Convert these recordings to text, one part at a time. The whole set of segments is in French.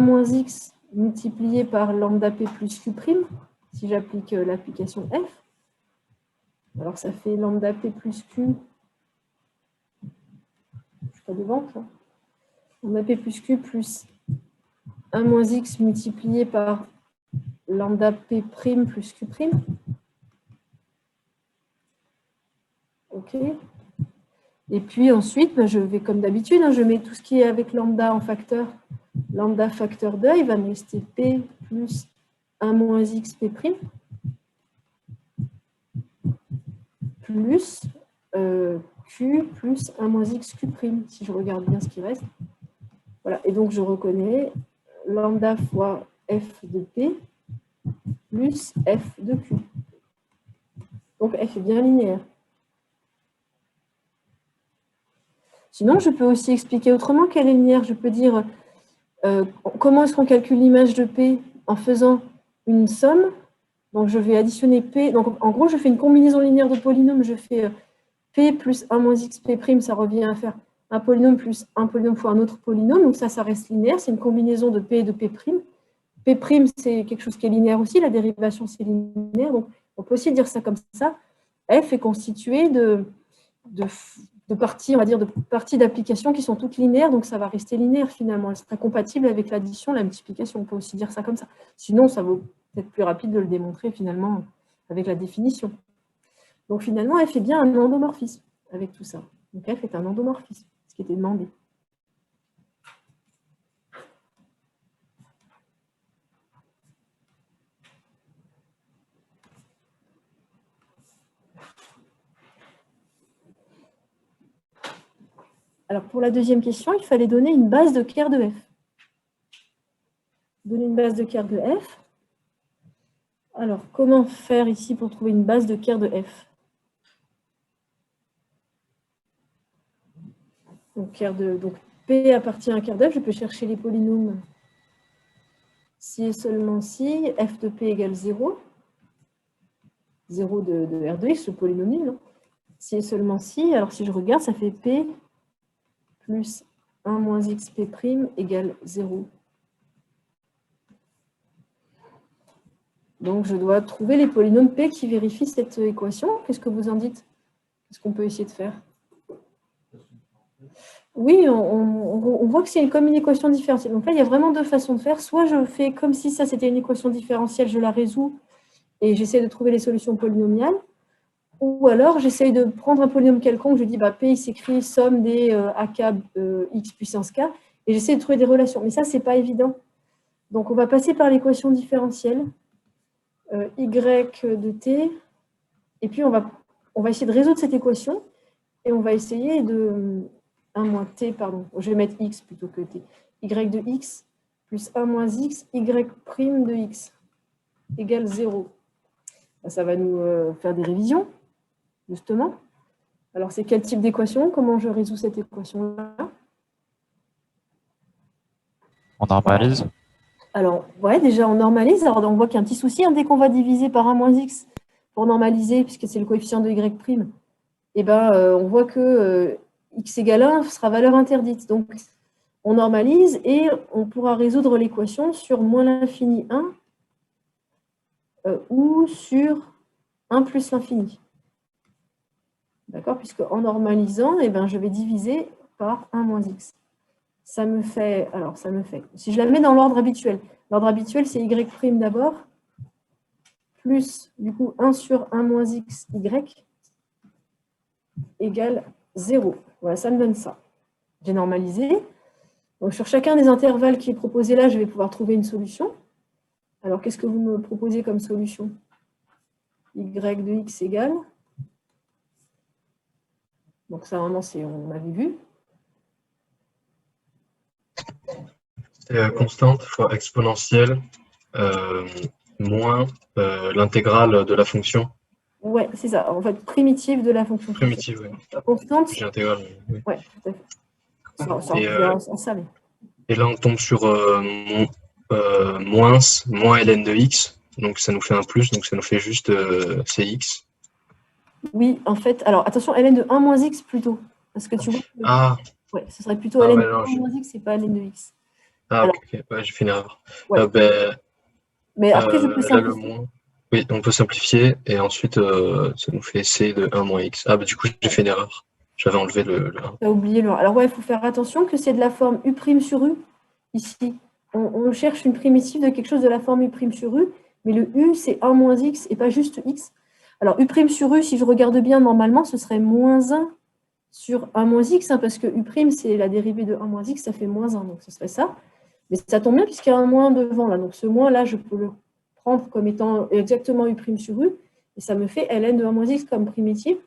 moins x multiplié par lambda p plus q', si j'applique l'application f. Alors, ça fait lambda p plus q. Je ne suis pas devant, ça. Lambda p plus q plus 1 moins x multiplié par lambda p' plus q'. OK. Et puis ensuite, ben, je vais comme d'habitude, hein, je mets tout ce qui est avec lambda en facteur. Lambda facteur 2, il va me rester p plus 1 moins x p' plus q plus 1 moins x q', si je regarde bien ce qui reste. Voilà, et donc je reconnais lambda fois f de p plus f de q. Donc f est bien linéaire. Sinon, je peux aussi expliquer autrement qu'elle est linéaire. Je peux dire comment est-ce qu'on calcule l'image de P en faisant une somme. Donc, je vais additionner P. Donc, en gros, je fais une combinaison linéaire de polynômes. Je fais P plus 1 moins x P', ça revient à faire un polynôme plus un polynôme fois un autre polynôme. Donc, ça reste linéaire. C'est une combinaison de P et de P'. P', c'est quelque chose qui est linéaire aussi. La dérivation, c'est linéaire. Donc, on peut aussi dire ça comme ça. F est constitué de parties, on va dire, de parties d'application qui sont toutes linéaires, donc ça va rester linéaire finalement. Elle sera compatible avec l'addition, la multiplication. On peut aussi dire ça comme ça. Sinon, ça vaut peut-être plus rapide de le démontrer finalement avec la définition. Donc finalement, F est bien un endomorphisme avec tout ça. Donc F est un endomorphisme, ce qui était demandé. Alors, pour la deuxième question, il fallait donner une base de Kerr de F. Donner une base de Kerr de F. Alors, comment faire ici pour trouver une base de Kerr de F? Donc, P appartient à Kerr de F. Je peux chercher les polynômes si et seulement si f de P égale 0. 0 de R de X, le polynôme nul. Hein. Si et seulement si, alors si je regarde, ça fait P plus 1 moins x P' égale 0. Donc, je dois trouver les polynômes P qui vérifient cette équation. Qu'est-ce que vous en dites? Qu'est-ce qu'on peut essayer de faire? Oui, on voit que c'est comme une équation différentielle. Donc là, il y a vraiment deux façons de faire. Soit je fais comme si ça, c'était une équation différentielle, je la résous et j'essaie de trouver les solutions polynomiales. Ou alors, j'essaie de prendre un polynôme quelconque, je dis bah, P, il s'écrit somme des AK x puissance k, et j'essaie de trouver des relations. Mais ça, ce n'est pas évident. Donc, on va passer par l'équation différentielle, y de t, et puis on va essayer de résoudre cette équation, et on va essayer de 1 moins t, pardon, je vais mettre x plutôt que t, y de x plus 1 moins x, y' de x égale 0. Ça va nous faire des révisions, justement. Alors, c'est quel type d'équation? Comment je résous cette équation-là? On normalise? Alors, ouais, déjà, on normalise. Alors, on voit qu'il y a un petit souci. Hein, dès qu'on va diviser par 1 moins x pour normaliser, puisque c'est le coefficient de y', eh ben, on voit que x égale 1 sera valeur interdite. Donc, on normalise et on pourra résoudre l'équation sur moins l'infini 1 ou sur 1 plus l'infini. D'accord? Puisque en normalisant, eh ben, je vais diviser par 1 moins x. Ça me fait, si je la mets dans l'ordre habituel, c'est y' d'abord, plus du coup 1 sur 1 moins x y égale 0. Voilà, ça me donne ça. J'ai normalisé. Donc sur chacun des intervalles qui est proposé là, je vais pouvoir trouver une solution. Alors qu'est-ce que vous me proposez comme solution? Y de x égale. Donc ça vraiment, on avait vu. C'est constante fois exponentielle moins l'intégrale de la fonction. Ouais, c'est ça. En fait, primitive de la fonction. Primitive, oui. Constante. J'ai intégrale. Oui. Ouais, tout à fait. Et là, on tombe sur moins ln de x. Donc, ça nous fait un plus. Donc, ça nous fait juste cx. Oui, en fait. Alors, attention, ln de 1 moins x plutôt. Parce que tu vois. Ah. Ouais, ce serait plutôt ln de 1 moins x et pas ln de x. Ah, Alors, ok, ok. Ouais, j'ai fait une erreur. ouais. Ben, Mais après, je peux là, le simplifier. moins. Oui, on peut simplifier et ensuite, ça nous fait C de 1 moins X. Ah, bah, du coup, j'ai fait une erreur. J'avais enlevé le 1. Tu as oublié le 1. Alors, ouais, il faut faire attention que c'est de la forme U' sur U, ici. On cherche une primitive de quelque chose de la forme U' sur U, mais le U, c'est 1 moins X et pas juste X. Alors, U' sur U, si je regarde bien, normalement, ce serait moins 1 sur 1 moins X, hein, parce que U', c'est la dérivée de 1 moins X, ça fait moins 1, donc ce serait ça. Mais ça tombe bien puisqu'il y a un moins devant, là. Donc, ce moins, là, je peux le prendre comme étant exactement U' sur U, et ça me fait ln de 1 moins X comme primitive.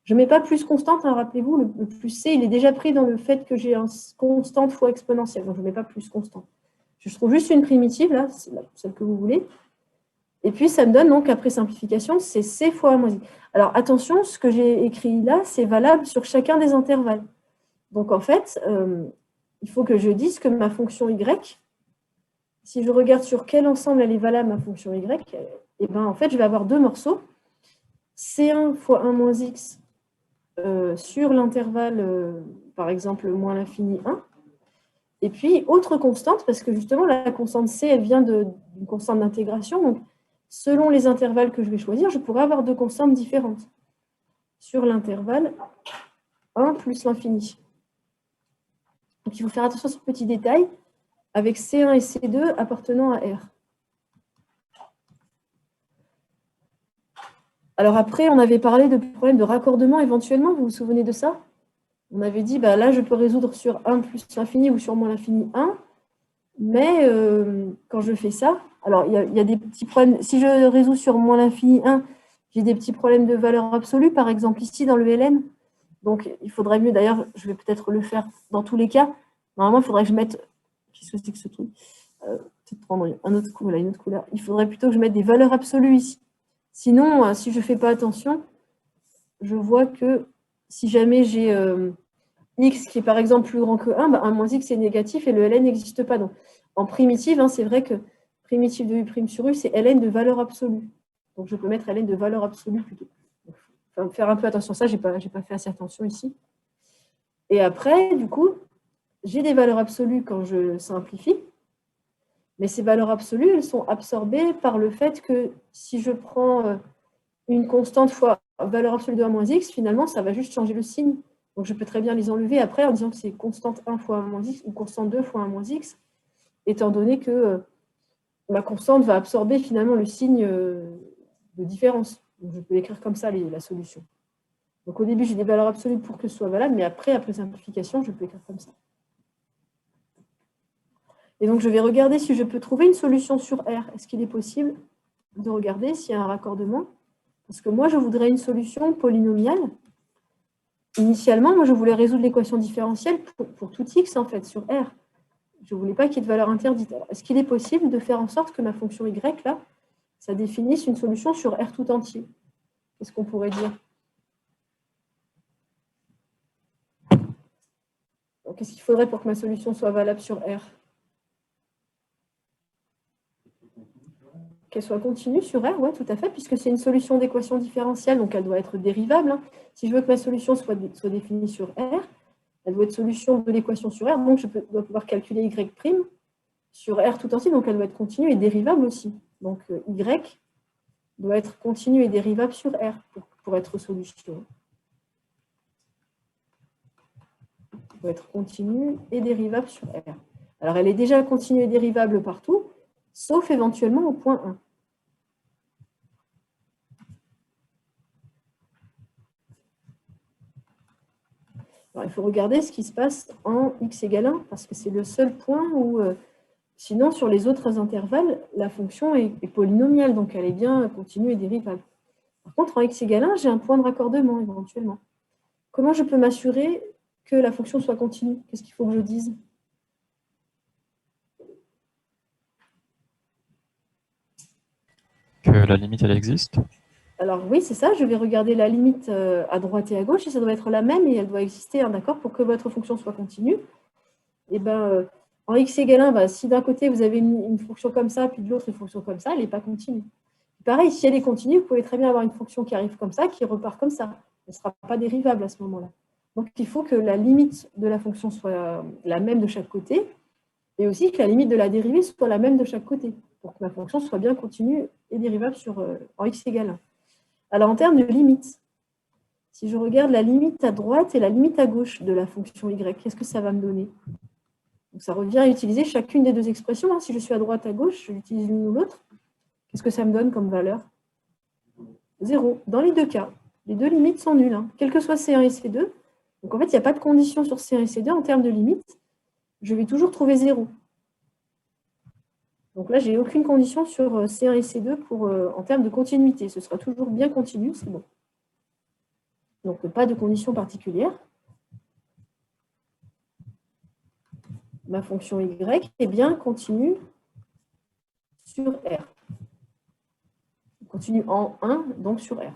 Je ne mets pas plus constante, hein, rappelez-vous, le plus C, il est déjà pris dans le fait que j'ai un constante fois exponentielle, donc je ne mets pas plus constante. Je trouve juste une primitive, là, c'est celle que vous voulez. Et puis, ça me donne donc, après simplification, c'est C fois 1 moins X. Alors, attention, ce que j'ai écrit là, c'est valable sur chacun des intervalles. Donc, en fait, il faut que je dise que ma fonction Y, si je regarde sur quel ensemble elle est valable, ma fonction Y, et ben, en fait, je vais avoir deux morceaux. C1 fois 1 moins X sur l'intervalle, par exemple, moins l'infini 1. Et puis, autre constante, parce que justement, la constante C, elle vient d'une constante d'intégration. Donc, selon les intervalles que je vais choisir, je pourrais avoir deux constantes différentes sur l'intervalle 1 plus l'infini. Donc, il faut faire attention à ce petit détail avec C1 et C2 appartenant à R. Alors après, on avait parlé de problèmes de raccordement éventuellement, vous vous souvenez de ça? On avait dit, bah, là, je peux résoudre sur 1 plus l'infini ou sur moins l'infini 1. Mais quand je fais ça, alors il y a des petits problèmes. Si je résous sur moins l'infini 1, j'ai des petits problèmes de valeur absolue, par exemple ici dans le ln. Donc il faudrait mieux, d'ailleurs, je vais peut-être le faire dans tous les cas. Normalement, il faudrait que je mette. Qu'est-ce que c'est que ce truc? Peut-être prendre une autre couleur. Il faudrait plutôt que je mette des valeurs absolues ici. Sinon, si je ne fais pas attention, je vois que si jamais j'ai x qui est par exemple plus grand que 1, bah 1 moins x est négatif et le ln n'existe pas. Donc, en primitive, hein, c'est vrai que primitive de u' sur u, c'est ln de valeur absolue. Donc, je peux mettre ln de valeur absolue plutôt. Il faut faire un peu attention à ça, je n'ai pas fait assez attention ici. Et après, du coup, j'ai des valeurs absolues quand je simplifie, mais ces valeurs absolues, elles sont absorbées par le fait que si je prends une constante fois valeur absolue de 1 moins x, finalement, ça va juste changer le signe. Donc, je peux très bien les enlever après en disant que c'est constante 1 fois 1 moins x ou constante 2 fois 1 moins x, étant donné que ma constante va absorber finalement le signe de différence. Donc, je peux l'écrire comme ça, la solution. Donc, au début, j'ai des valeurs absolues pour que ce soit valable, mais après simplification, je peux écrire comme ça. Et donc, je vais regarder si je peux trouver une solution sur R. Est-ce qu'il est possible de regarder s'il y a un raccordement? Parce que moi, je voudrais une solution polynomiale. Initialement, moi, je voulais résoudre l'équation différentielle pour tout x, en fait, sur R. Je ne voulais pas qu'il y ait de valeur interdite. Est-ce qu'il est possible de faire en sorte que ma fonction y, là, ça définisse une solution sur R tout entier? Qu'est-ce qu'on pourrait dire? Qu'est-ce qu'il faudrait pour que ma solution soit valable sur R? Qu'elle soit continue sur R, oui, tout à fait, puisque c'est une solution d'équation différentielle, donc elle doit être dérivable. Hein. Si je veux que ma solution soit définie sur R, elle doit être solution de l'équation sur R, donc je dois pouvoir calculer Y' sur R tout entier, donc elle doit être continue et dérivable aussi. Donc Y doit être continue et dérivable sur R pour être solution. Elle doit être continue et dérivable sur R. Alors elle est déjà continue et dérivable partout, sauf éventuellement au point 1. Alors, il faut regarder ce qui se passe en x égale 1, parce que c'est le seul point où, sinon, sur les autres intervalles, la fonction est polynomiale, donc elle est bien continue et dérivable. Par contre, en x égale 1, j'ai un point de raccordement, éventuellement. Comment je peux m'assurer que la fonction soit continue? Qu'est-ce qu'il faut que je dise? Que la limite, elle existe. Alors oui, c'est ça, je vais regarder la limite à droite et à gauche, et ça doit être la même, et elle doit exister, hein, d'accord, pour que votre fonction soit continue. Et bien, en x égale 1, bah, si d'un côté vous avez une fonction comme ça, puis de l'autre une fonction comme ça, elle n'est pas continue. Pareil, si elle est continue, vous pouvez très bien avoir une fonction qui arrive comme ça, qui repart comme ça. Elle ne sera pas dérivable à ce moment-là. Donc il faut que la limite de la fonction soit la même de chaque côté, et aussi que la limite de la dérivée soit la même de chaque côté, pour que ma fonction soit bien continue et dérivable en x égale 1. Alors, en termes de limite, si je regarde la limite à droite et la limite à gauche de la fonction y, qu'est-ce que ça va me donner? Donc, ça revient à utiliser chacune des deux expressions. Si je suis à droite, à gauche, j'utilise l'une ou l'autre. Qu'est-ce que ça me donne comme valeur? 0. Dans les deux cas, les deux limites sont nulles, quel que soit C1 et C2. Donc, en fait, il n'y a pas de condition sur C1 et C2 en termes de limite. Je vais toujours trouver 0. Donc là, je n'ai aucune condition sur C1 et C2 en termes de continuité. Ce sera toujours bien continu, c'est bon. Donc, pas de condition particulière. Ma fonction y est bien continue sur R. Continue en 1, donc sur R.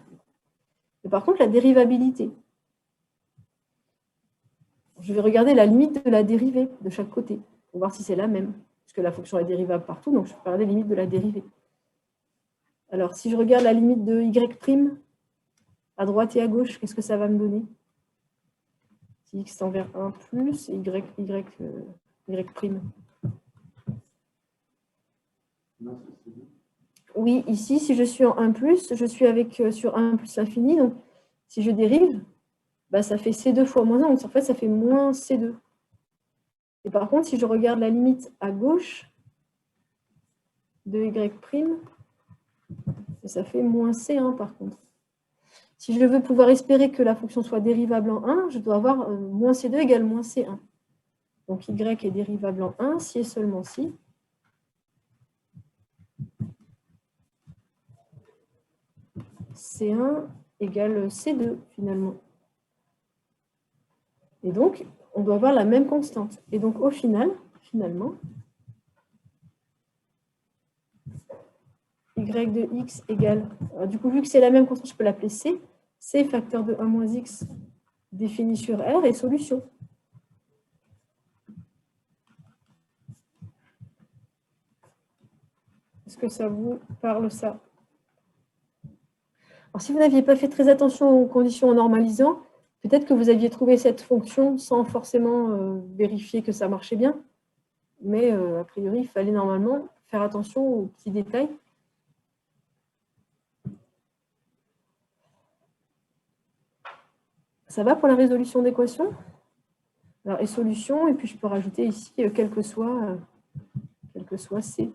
Mais par contre, la dérivabilité. Je vais regarder la limite de la dérivée de chaque côté pour voir si c'est la même. Puisque la fonction est dérivable partout, donc je peux regarder la limite de la dérivée. Alors, si je regarde la limite de y' à droite et à gauche, qu'est-ce que ça va me donner? Si x tend vers 1 plus et y'. Oui, ici, si je suis en 1 plus, je suis sur 1 plus l'infini. Donc, si je dérive, ça fait C2 fois moins 1. Donc, en fait, ça fait moins C2. Et par contre, si je regarde la limite à gauche de y', ça fait moins C1 par contre. Si je veux pouvoir espérer que la fonction soit dérivable en 1, je dois avoir moins C2 égale moins C1. Donc y est dérivable en 1 si et seulement si. C1 égale C2 finalement. Et donc, on doit avoir la même constante. Et donc au final, finalement, y de x égale... Alors, du coup, vu que c'est la même constante, je peux l'appeler C. C facteur de 1 moins x défini sur R et solution. Est-ce que ça vous parle, ça? Alors, si vous n'aviez pas fait très attention aux conditions en normalisant, peut-être que vous aviez trouvé cette fonction sans forcément vérifier que ça marchait bien. Mais a priori, il fallait normalement faire attention aux petits détails. Ça va pour la résolution d'équations? Alors, et solution, et puis je peux rajouter ici, quel que soit C.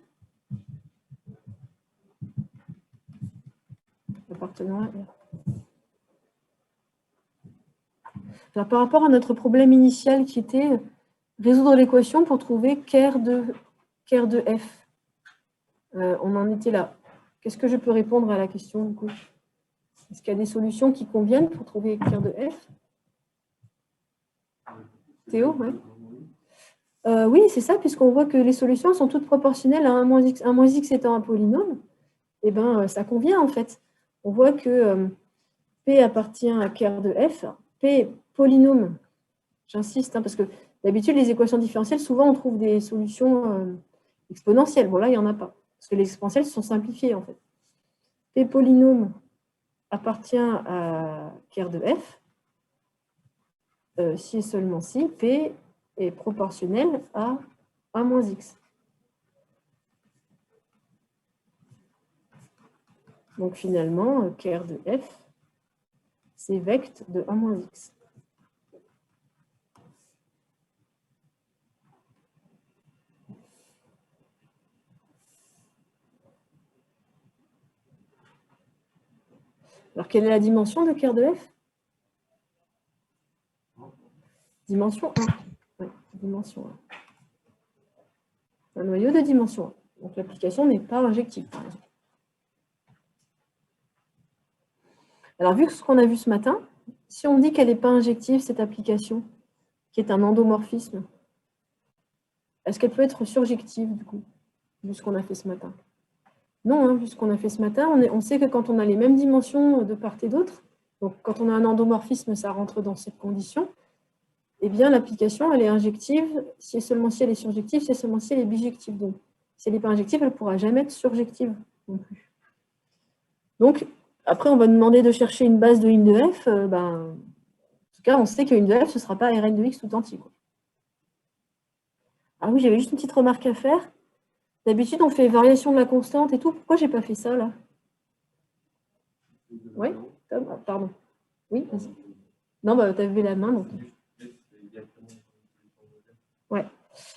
Appartenant à R. Alors, par rapport à notre problème initial qui était résoudre l'équation pour trouver ker de f. On en était là. Qu'est-ce que je peux répondre à la question du coup? Est-ce qu'il y a des solutions qui conviennent pour trouver ker de f? Théo, ouais. Oui, c'est ça, puisqu'on voit que les solutions sont toutes proportionnelles à 1 moins x. 1 moins x étant un polynôme, et bien ça convient en fait. On voit que P appartient à ker de f. P polynôme, j'insiste, parce que d'habitude, les équations différentielles, souvent on trouve des solutions exponentielles. Bon, là, il n'y en a pas, parce que les exponentielles sont simplifiées en fait. P polynôme appartient à ker de f, si et seulement si P est proportionnel à 1 moins x. Donc finalement, ker de f, c'est vect de 1 moins x. Alors, quelle est la dimension de ker de f? Dimension 1. Oui, dimension 1. Un noyau de dimension 1. Donc, l'application n'est pas injective, par exemple. Alors, vu ce qu'on a vu ce matin, si on dit qu'elle n'est pas injective, cette application, qui est un endomorphisme, est-ce qu'elle peut être surjective, du coup, vu ce qu'on a fait ce matin? Non, vu ce qu'on a fait ce matin, on sait que quand on a les mêmes dimensions de part et d'autre, donc quand on a un endomorphisme, ça rentre dans cette condition, eh bien l'application, elle est injective, si et seulement si elle est surjective, si et seulement si elle est bijective. Donc, si elle n'est pas injective, elle ne pourra jamais être surjective non plus. Donc, après, on va demander de chercher une base de in de f. En tout cas, on sait que in de f, ce ne sera pas Rn de x tout entier, quoi. Ah oui, j'avais juste une petite remarque à faire. D'habitude, on fait variation de la constante et tout. Pourquoi j'ai pas fait ça, là? Oui, pardon. Oui, vas-y. Non, bah, tu avais la main. Donc... Ouais.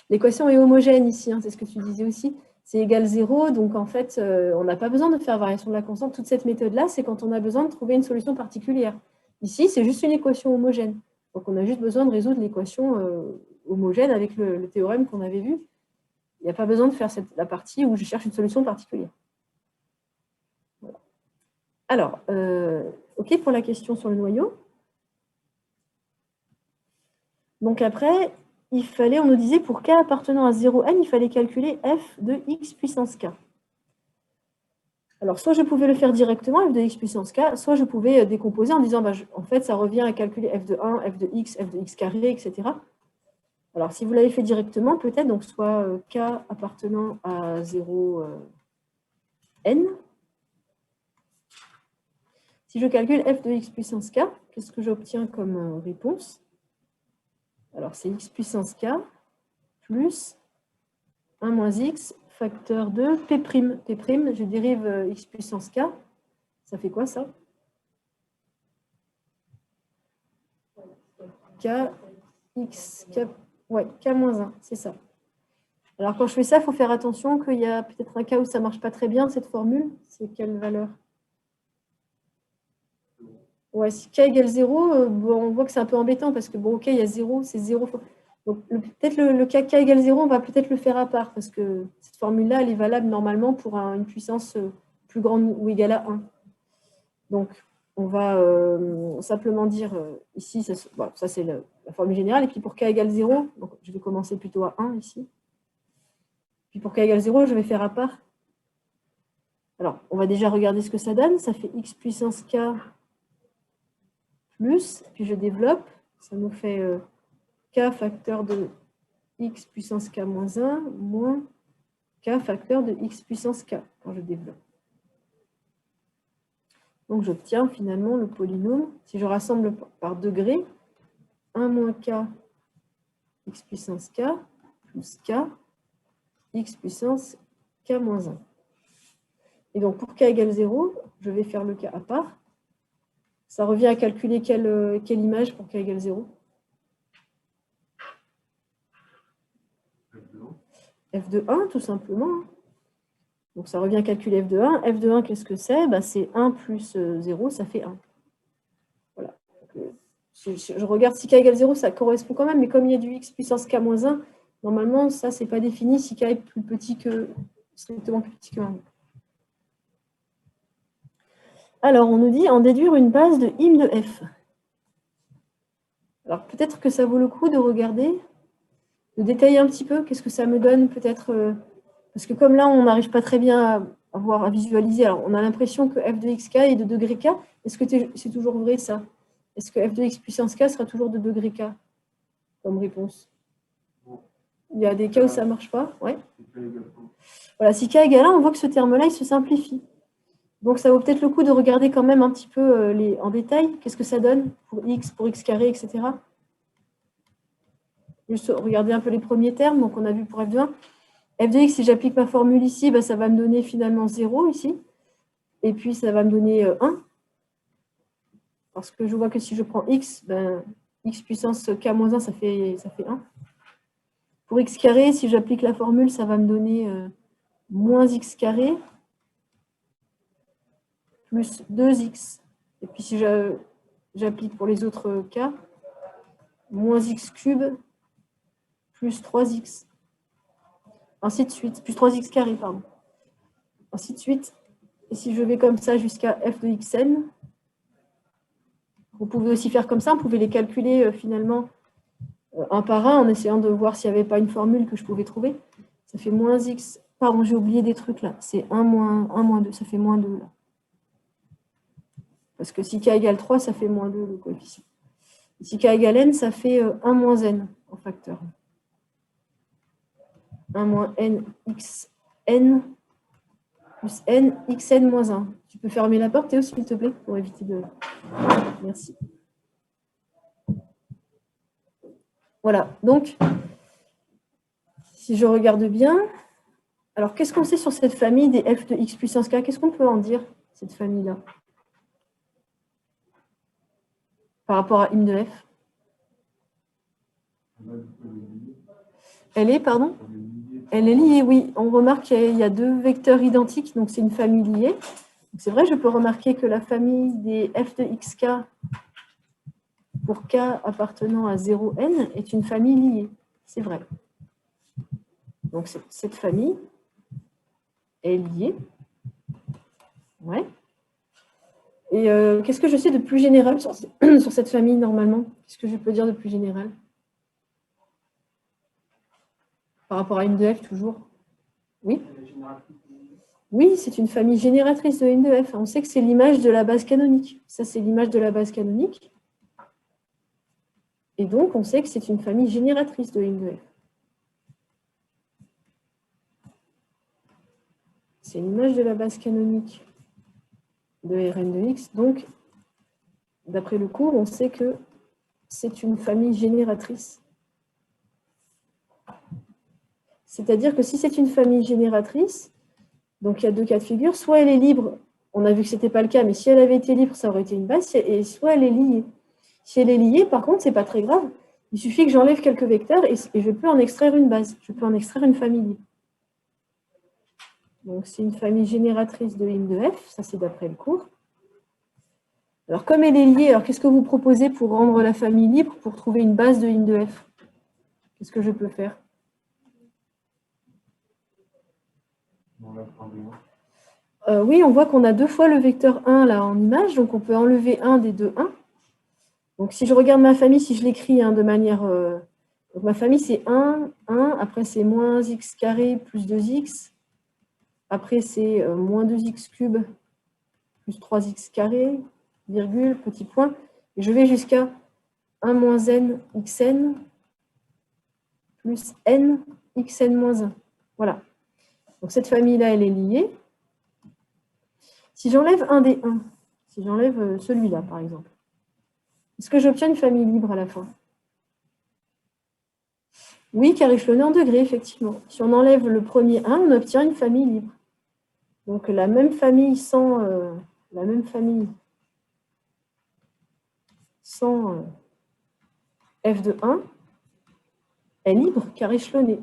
L'équation est homogène ici, hein, c'est ce que tu disais aussi. C'est égal 0, donc en fait, on n'a pas besoin de faire variation de la constante. Toute cette méthode-là, c'est quand on a besoin de trouver une solution particulière. Ici, c'est juste une équation homogène. Donc, on a juste besoin de résoudre l'équation homogène avec le théorème qu'on avait vu. Il n'y a pas besoin de faire la partie où je cherche une solution particulière. Voilà. Alors, OK pour la question sur le noyau. Donc après, on nous disait pour k appartenant à 0n, il fallait calculer f de x puissance k. Alors, soit je pouvais le faire directement, f de x puissance k, soit je pouvais décomposer en disant, bah, en fait, ça revient à calculer f de 1, f de x carré, etc. Alors, si vous l'avez fait directement, peut-être, donc soit k appartenant à 0n. Si je calcule f de x puissance k, qu'est-ce que j'obtiens comme réponse? Alors, c'est x puissance k plus 1 moins x facteur de p'. P', je dérive x puissance k. Ça fait quoi, ça? K, x, k, ouais, k moins 1, c'est ça. Alors, quand je fais ça, il faut faire attention qu'il y a peut-être un cas où ça ne marche pas très bien, cette formule. C'est quelle valeur? Ouais, si k égale 0, bon, on voit que c'est un peu embêtant parce que, bon, ok, il y a 0, c'est 0. Donc, peut-être le cas k égale 0, on va peut-être le faire à part parce que cette formule-là, elle est valable normalement pour une puissance plus grande ou égale à 1. Donc, on va simplement dire ici, ça c'est la formule générale. Et puis, pour k égale 0, donc, je vais commencer plutôt à 1 ici. Puis, pour k égale 0, je vais faire à part. Alors, on va déjà regarder ce que ça donne. Ça fait x puissance k plus, puis je développe. Ça nous fait k facteur de x puissance k moins 1 moins k facteur de x puissance k quand je développe. Donc, j'obtiens finalement le polynôme, si je rassemble par degré, 1 moins k x puissance k plus k x puissance k moins 1. Et donc, pour k égale 0, je vais faire le k à part. Ça revient à calculer quelle image pour k égale 0? F de 1, tout simplement. Donc, ça revient à calculer f de 1. F de 1, qu'est-ce que c'est? Bah, c'est 1 plus 0, ça fait 1. Voilà. Donc, je regarde si k égale 0, ça correspond quand même, mais comme il y a du x puissance k moins 1, normalement, ça, c'est pas défini si k est plus petit que, strictement plus petit que 1. Alors, on nous dit en déduire une base de im de f. Alors, peut-être que ça vaut le coup de regarder, de détailler un petit peu, qu'est-ce que ça me donne, peut-être, parce que comme là, on n'arrive pas très bien à visualiser, alors on a l'impression que f de xk est de degré k. Est-ce que c'est toujours vrai, ça? Est-ce que f de x puissance k sera toujours de degré k comme réponse? Il y a des cas où ça ne marche pas. Ouais. Voilà, si k égale 1, on voit que ce terme-là, il se simplifie. Donc, ça vaut peut-être le coup de regarder quand même un petit peu en détail. Qu'est-ce que ça donne pour x carré, etc. Juste regarder un peu les premiers termes. Donc, on a vu pour f de 1. F de x, si j'applique ma formule ici, bah, ça va me donner finalement 0 ici. Et puis, ça va me donner 1. Parce que je vois que si je prends x, ben, x puissance k moins 1, ça fait 1. Pour x carré, si j'applique la formule, ça va me donner moins x carré plus 2x. Et puis, si j'applique pour les autres cas, moins x cube plus 3x. Ainsi de suite. Plus 3x carré, pardon. Ainsi de suite. Et si je vais comme ça jusqu'à f de xn, vous pouvez aussi faire comme ça. Vous pouvez les calculer finalement un par un en essayant de voir s'il n'y avait pas une formule que je pouvais trouver. Ça fait moins x. Pardon, j'ai oublié des trucs là. C'est 1 moins 2. Ça fait moins 2 là. Parce que si k égale 3, ça fait moins 2 le coefficient. Si k égale n, ça fait 1 moins n en facteur. 1 moins n xn plus n xn moins 1. Tu peux fermer la porte, Théo, s'il te plaît, pour éviter de... Merci. Voilà, donc, Si je regarde bien, alors qu'est-ce qu'on sait sur cette famille des f de x puissance k? Qu'est-ce qu'on peut en dire, cette famille-là, par rapport à im de f? Elle est, pardon? Elle est liée, oui. On remarque qu'il y a deux vecteurs identiques, donc c'est une famille liée. C'est vrai, je peux remarquer que la famille des f de xk pour k appartenant à 0n est une famille liée. C'est vrai. Donc cette famille est liée. Ouais. Et qu'est-ce que je sais de plus général sur cette famille normalement? Qu'est-ce que je peux dire de plus général? Par rapport à im de f toujours? Oui. Oui, c'est une famille génératrice de im de f. On sait que c'est l'image de la base canonique. Ça, c'est l'image de la base canonique. Et donc, on sait que c'est une famille génératrice de im de f. C'est l'image de la base canonique de Rn de x. Donc, d'après le cours, on sait que c'est une famille génératrice. C'est-à-dire que si c'est une famille génératrice, donc il y a deux cas de figure, soit elle est libre, on a vu que ce n'était pas le cas, mais si elle avait été libre, ça aurait été une base, et soit elle est liée. Si elle est liée, par contre, ce n'est pas très grave. Il suffit que j'enlève quelques vecteurs et je peux en extraire une base. Je peux en extraire une famille libre. Donc c'est une famille génératrice de im de f, ça c'est d'après le cours. Alors comme elle est liée, alors qu'est-ce que vous proposez pour rendre la famille libre, pour trouver une base de im de f? Qu'est-ce que je peux faire? Oui, on voit qu'on a deux fois le vecteur 1 là en image, donc on peut enlever un des deux 1. Donc si je regarde ma famille, si je l'écris de manière... donc ma famille c'est 1, 1, après c'est moins x carré plus 2x, après c'est moins 2x cube plus 3x carré, virgule, petit point, et je vais jusqu'à 1 moins n xn plus n xn moins 1. Voilà. Donc cette famille-là, elle est liée. Si j'enlève un des 1, si j'enlève celui-là, par exemple, est-ce que j'obtiens une famille libre à la fin? Oui, car échelonné en degrés, effectivement. Si on enlève le premier 1, on obtient une famille libre. Donc la même famille sans f de 1 est libre, car échelonnée.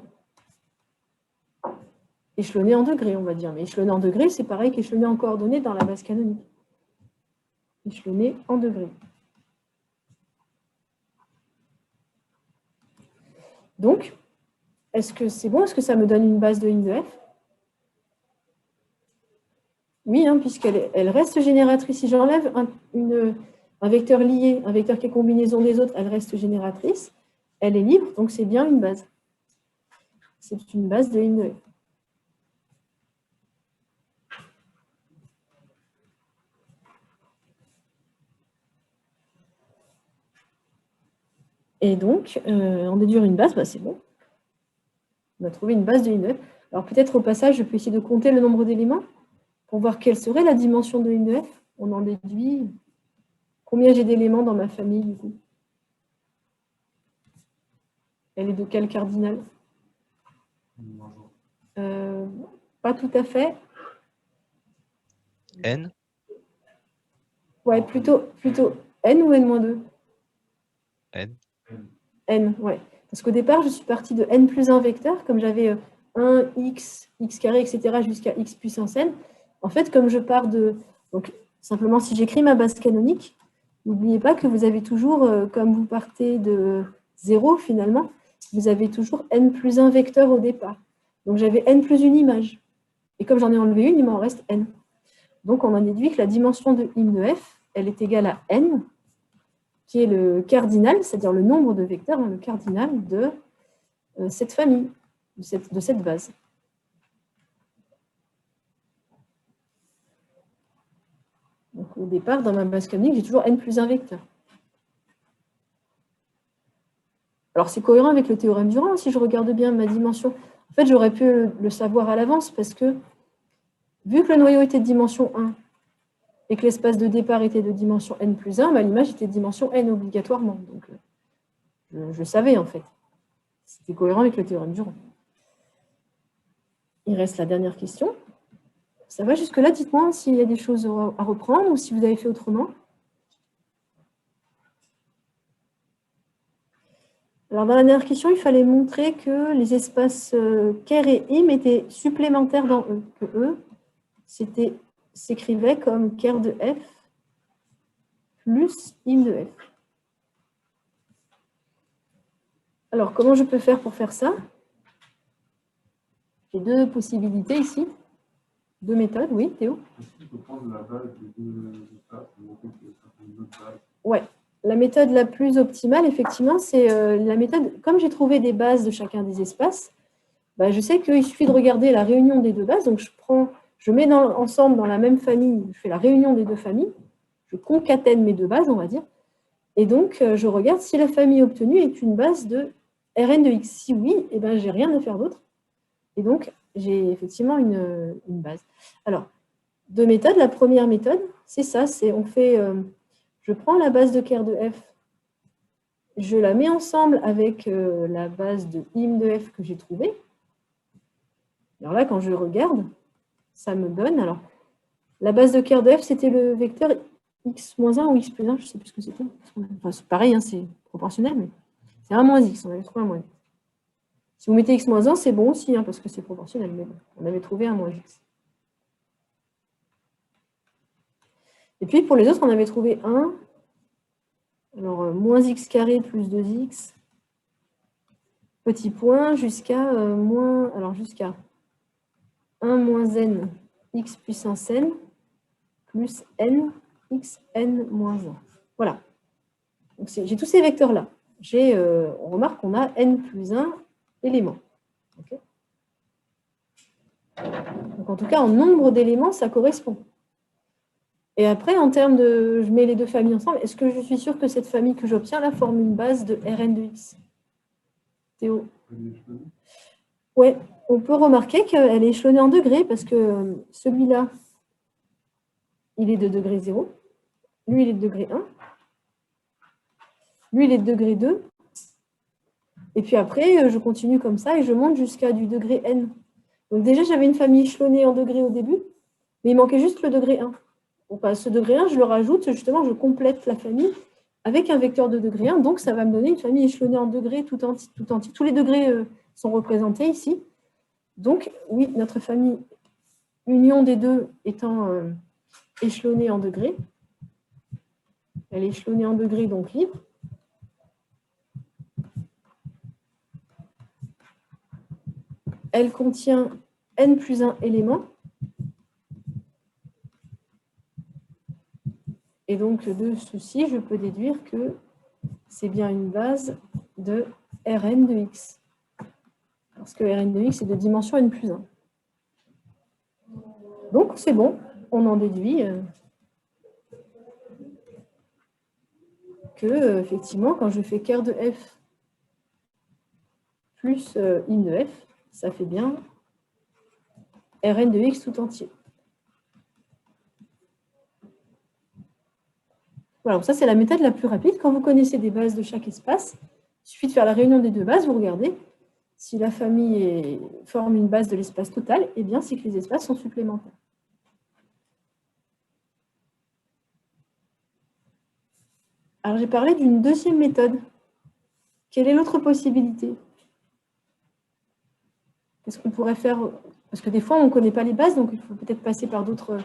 Échelonné en degrés, on va dire. Mais échelonné en degrés, c'est pareil qu'échelonné en coordonnées dans la base canonique. Échelonné en degrés. Donc, est-ce que c'est bon? Est-ce que ça me donne une base de im de f? Oui, puisqu'elle reste génératrice. Si j'enlève un vecteur lié, un vecteur qui est combinaison des autres, elle reste génératrice. Elle est libre, donc c'est bien une base. C'est une base de im de f. Et donc, en déduire une base, c'est bon. On a trouvé une base de im de f. Alors peut-être au passage, je peux essayer de compter le nombre d'éléments pour voir quelle serait la dimension de im de f. On en déduit combien j'ai d'éléments dans ma famille, du coup. Elle est de quel cardinal? Pas tout à fait. N? Ouais, plutôt n ou n-2? N. N, ouais. Parce qu'au départ, je suis partie de n plus 1 vecteur, comme j'avais 1, x carré, etc., jusqu'à x puissance n. En fait, comme je pars de... Donc, simplement, si j'écris ma base canonique, n'oubliez pas que vous avez toujours, comme vous partez de 0, finalement, vous avez toujours n plus 1 vecteur au départ. Donc, j'avais n plus une image. Et comme j'en ai enlevé une, il m'en reste n. Donc, on en déduit que la dimension de im de f, elle est égale à n, qui est le cardinal, c'est-à-dire le nombre de vecteurs, le cardinal de cette famille, de cette base. Donc, au départ, dans ma base canonique, j'ai toujours n plus 1 vecteur. Alors, c'est cohérent avec le théorème du rang, si je regarde bien ma dimension. En fait, j'aurais pu le savoir à l'avance, parce que, vu que le noyau était de dimension 1, et que l'espace de départ était de dimension n plus 1, l'image était de dimension n obligatoirement. Donc, je savais, en fait. C'était cohérent avec le théorème du rang. il reste la dernière question. Ça va jusque-là? Dites-moi s'il y a des choses à reprendre ou si vous avez fait autrement. Alors, dans la dernière question, il fallait montrer que les espaces ker et im étaient supplémentaires dans E, que E s'écrivait comme ker de F plus im de F. Alors, comment je peux faire pour faire ça? J'ai deux possibilités ici, deux méthodes. Oui, Théo? Il faut prendre la base des deux espaces, ouais. La méthode la plus optimale, effectivement, c'est la méthode, comme j'ai trouvé des bases de chacun des espaces, bah, je sais qu'il suffit de regarder la réunion des deux bases. Donc, je mets ensemble dans la même famille, je fais la réunion des deux familles, je concatène mes deux bases, on va dire, et donc je regarde si la famille obtenue est une base de Rn de x. Si oui, eh ben, je n'ai rien à faire d'autre. Et donc, j'ai effectivement une base. Alors, deux méthodes. La première méthode, c'est ça, on fait... je prends la base de ker de F, je la mets ensemble avec la base de im de F que j'ai trouvée. Alors là, quand je regarde, ça me donne... Alors, la base de ker de F, c'était le vecteur x-1 ou x plus 1, je ne sais plus ce que c'était. Enfin, c'est pareil, hein, c'est proportionnel, mais c'est 1 moins x, on avait trouvé 1 moins x. Si vous mettez x-1, c'est bon aussi, hein, parce que c'est proportionnel, mais bon, on avait trouvé 1 moins x. Et puis, pour les autres, on avait trouvé 1. Alors, moins x carré plus 2x, petit point, jusqu'à jusqu'à 1 moins n x puissance n plus n xn moins 1. Voilà. Donc, j'ai tous ces vecteurs-là. On remarque qu'on a n plus 1 éléments. Okay. Donc, en tout cas, en nombre d'éléments, ça correspond. Et après, en termes de... Je mets les deux familles ensemble. Est-ce que je suis sûre que cette famille que j'obtiens là forme une base de Rn de x? Théo? Oui, on peut remarquer qu'elle est échelonnée en degrés parce que celui-là, il est de degré 0. Lui, il est de degré 1. Lui, il est de degré 2. Et puis après, je continue comme ça et je monte jusqu'à du degré n. Donc déjà, j'avais une famille échelonnée en degrés au début, mais il manquait juste le degré 1. Donc, ce degré 1, je le rajoute, justement, je complète la famille avec un vecteur de degré 1. Donc, ça va me donner une famille échelonnée en degrés tout entier. Tous les degrés sont représentés ici. Donc, oui, notre famille union des deux étant échelonnée en degrés. Elle est échelonnée en degrés, donc libre. Elle contient n plus 1 éléments. Et donc, de ceci, je peux déduire que c'est bien une base de Rn de x. Parce que Rn de x est de dimension n plus 1. Donc, c'est bon, on en déduit que, effectivement, quand je fais ker de f plus im de f, ça fait bien Rn de x tout entier. Voilà, donc ça c'est la méthode la plus rapide. Quand vous connaissez des bases de chaque espace, il suffit de faire la réunion des deux bases, vous regardez. Si la famille forme une base de l'espace total, eh bien c'est que les espaces sont supplémentaires. Alors j'ai parlé d'une deuxième méthode. Quelle est l'autre possibilité? Qu'est-ce qu'on pourrait faire? Parce que des fois on ne connaît pas les bases, donc il faut peut-être passer par d'autres...